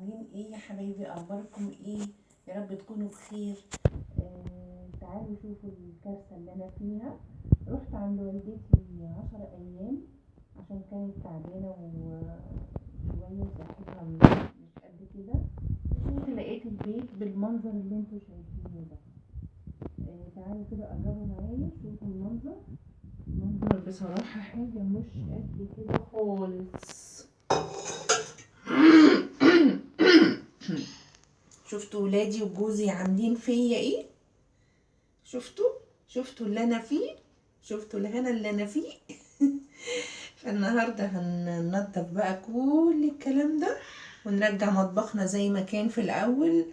عاملين ايه يا حبايبي؟ اخباركم ايه؟ يا رب تكونوا بخير. تعالوا شوفوا الكارثة اللي انا فيها. رحت عند والدتي 10 ايام عشان كانت تعبانة وشوية وصحتها مش قد كده. لقيت البيت بالمنظر اللي انتوا شايفينه ده. تعالوا كده قربوا معايا شوفوا المنظر. منظر بصراحة حاجة مش قد كده خالص. شفتوا ولادي وجوزي عاملين فيا ايه؟ شفتوا اللي انا فيه؟ شفتوا الهنا اللي انا فيه؟ فالنهارده هننضف بقى كل الكلام ده ونرجع مطبخنا زي ما كان في الاول.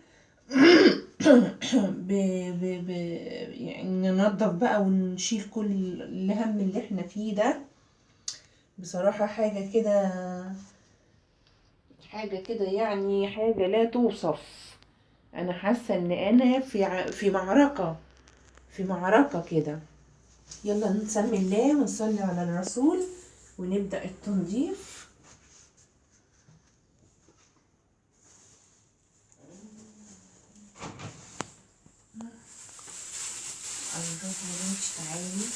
ب... ب... يعني ننضف بقى ونشيل كل الهم اللي احنا فيه ده. بصراحة حاجة كده يعني حاجة لا توصف. انا حاسة ان انا في معركة كده. يلا نسمي الله ونصلي على الرسول ونبدأ التنظيف. الله يا بنتي تعالي.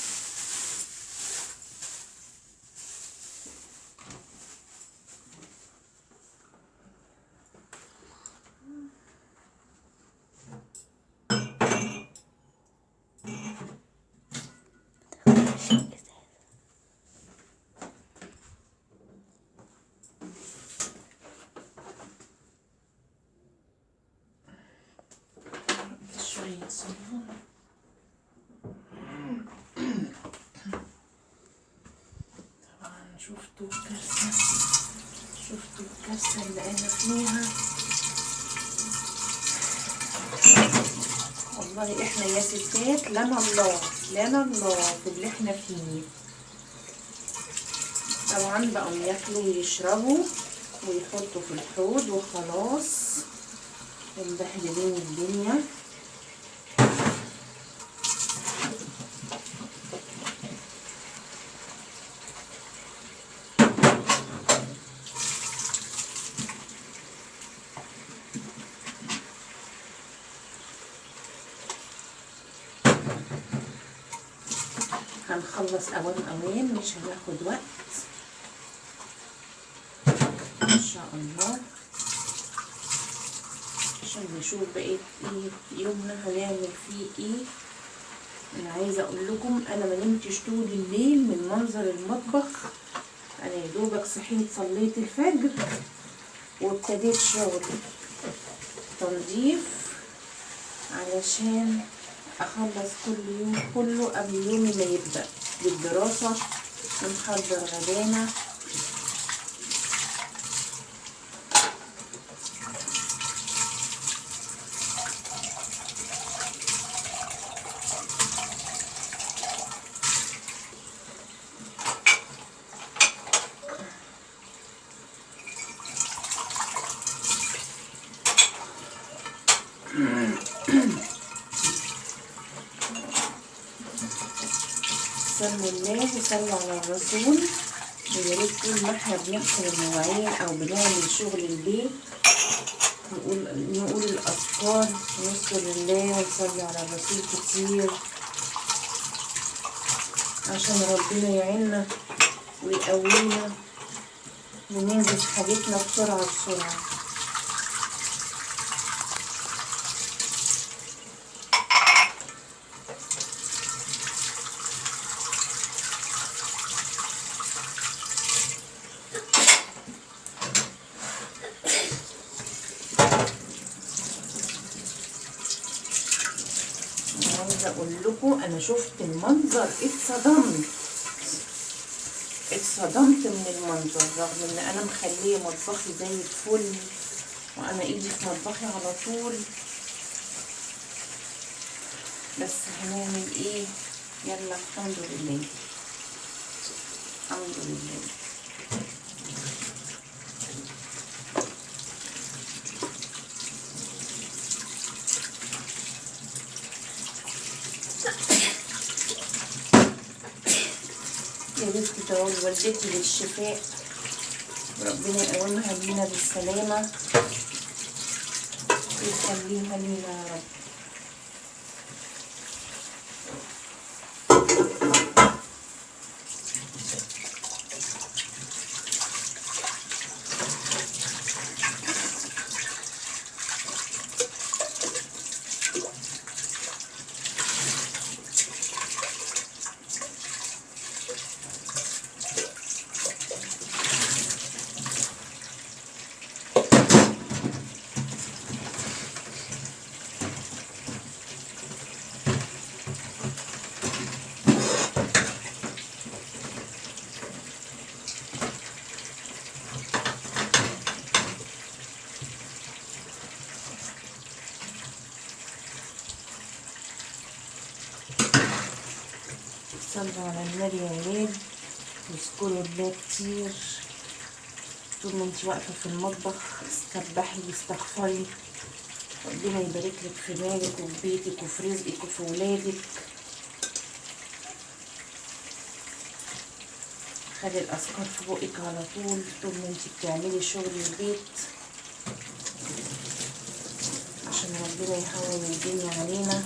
شوية صابون. طبعا شفتوا الكارثة اللي انا فيها. والله احنا يا ستات لنا الله في اللي احنا فيه. طبعا بقوا ياكلوا ويشربوا ويحطوا في الحوض وخلاص ومبهدلين الدنيا. هنخلص اوان مش هناخد وقت ان شاء الله عشان نشوف بقيت ايه يومنا هنعمل فيه ايه. انا عايزه اقول لكم انا ما نمتش طول الليل من منظر المطبخ. انا يا دوبك صحيت صليت الفجر وابتديت شغل تنظيف علشان اخلص كل يوم كله قبل يومي ما يبدأ بالدراسة ونحضر غدانا. سلموا الله وصلوا على الرسول. ويا ريت طول ما احنا بنغسل المواعين او بنعمل شغل البيت نقول الاذكار ونذكر الله ونصلي على الرسول كتير عشان ربنا يعيننا ويقوينا وننجز حاجتنا بسرعة. عايزه اقول لكم انا شفت المنظر اتصدمت من المنظر رغم ان انا مخليه مطبخي زي الفل وانا ايدي في مطبخي على طول. بس هنعمل ايه؟ يلا الحمد لله. يا ريت تدعوا لوالدتي بالشفاء وربنا يقومها بينا بالسلامة ويخليها لينا يا رب. صلوا على النبي يا ولاد واذكروا الله كتير. طول ما انت واقفه في المطبخ استبحي واستغفري، ربنا يبارك لك في مالك وفي بيتك وفي رزقك وفي ولادك. خلي الاذكار في بقك على طول ما انت بتعملي شغل البيت، عشان ربنا يهون الدنيا علينا.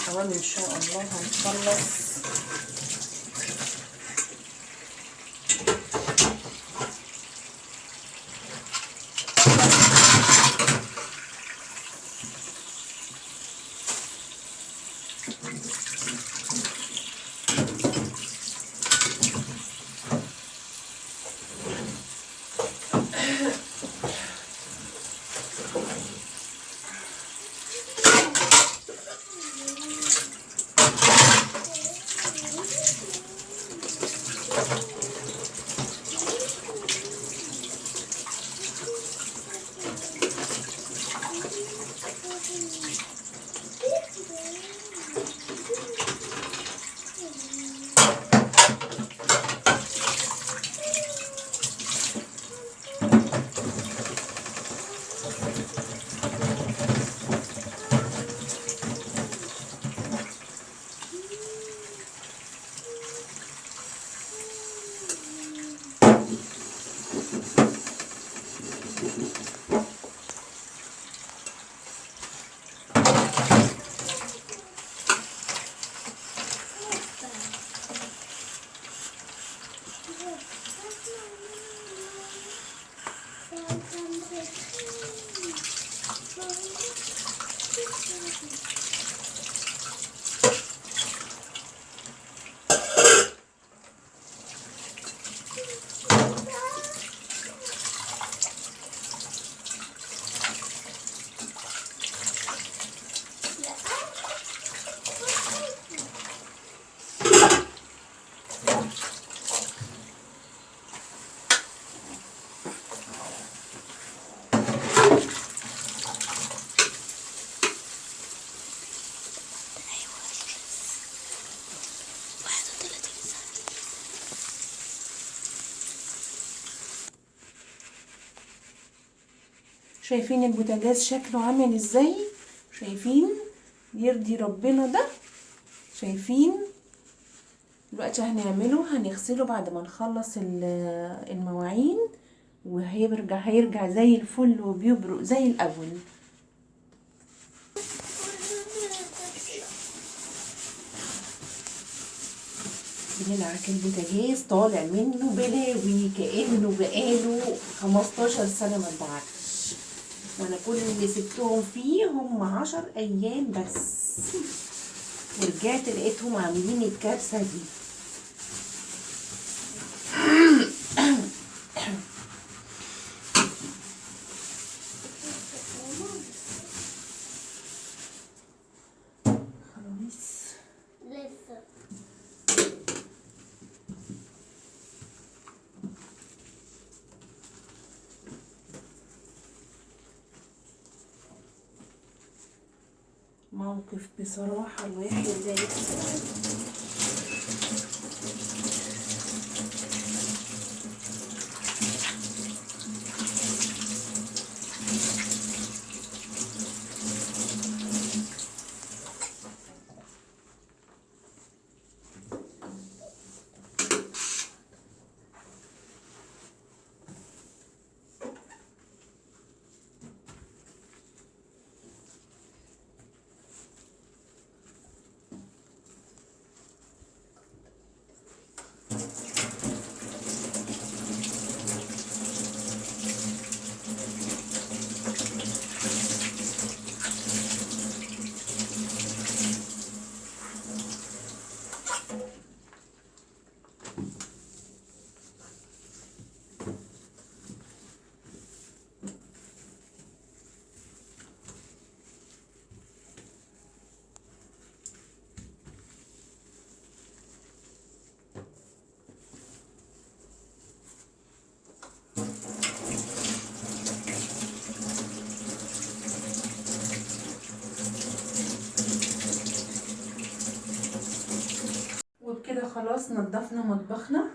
اوام ان شاء الله هنخلص. شايفين البوتاجاز شكله عامل ازاي؟ شايفين يرضي ربنا ده؟ شايفين؟ دلوقتي هنعمله، هنغسله بعد ما نخلص المواعين، هيرجع زي الفل وبيبرق زي الاول. بنلعك البوتاجاز طالع منه بلاوي كأنه بقاله 15 سنة ما اتبعتش، وانا كل اللي سبتهم فيه هم 10 ايام بس، ورجعت لقيتهم عاملين الكارثة دي. موقف بصراحة الواحد زي وكده خلاص نضفنا مطبخنا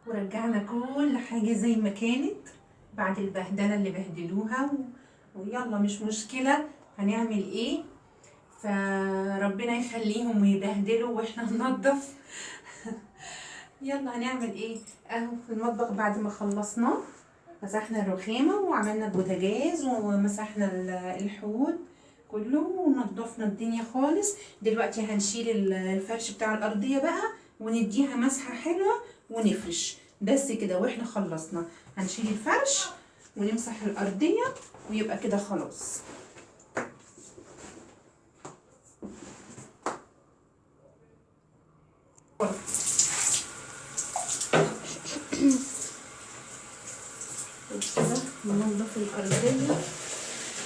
ورجعنا كل حاجة زي ما كانت بعد البهدلة اللي بهدلوها ويلا مش مشكلة، هنعمل ايه؟ فربنا يخليهم ويبهدلوا واحنا ننضف. يلا هنعمل ايه؟ اهو في المطبخ بعد ما خلصناه مسحنا الرخامة وعملنا البوتاجاز ومسحنا الحوض كله ونضفنا الدنيا خالص. دلوقتي هنشيل الفرش بتاع الارضية بقى ونديها مسحة حلوة ونفرش بس كده واحنا خلصنا. هنشيل الفرش ونمسح الارضية ويبقى كده خلاص. وكده ننضف الارضية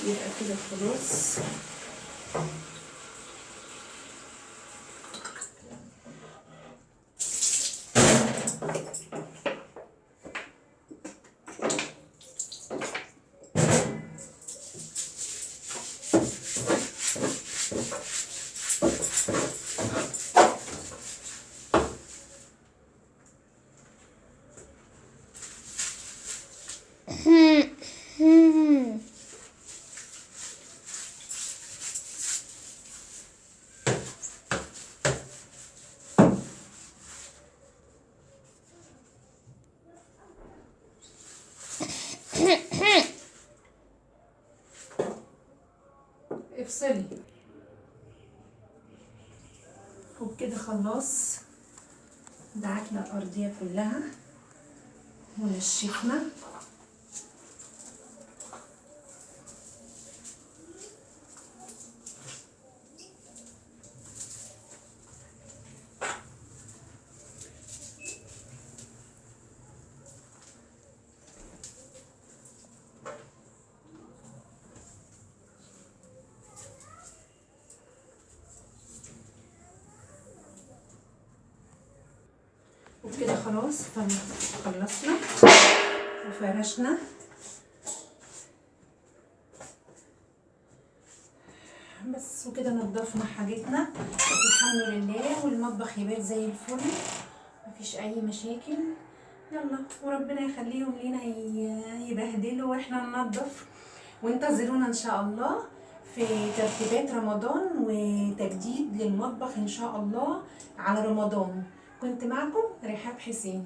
يبقى كده خلاص. افصلي. وبكده خلاص دعكنا الارضيه كلها ونشفنا. وكده خلاص خلصنا وفرشنا بس وكده نضفنا حاجتنا الحمد لله والمطبخ يبات زي الفل مفيش اي مشاكل. يلا وربنا يخليهم لينا يبهدلوا واحنا ننضف. وانتظرونا ان شاء الله في ترتيبات رمضان وتجديد للمطبخ ان شاء الله على رمضان. كنت معكم رحاب حسين.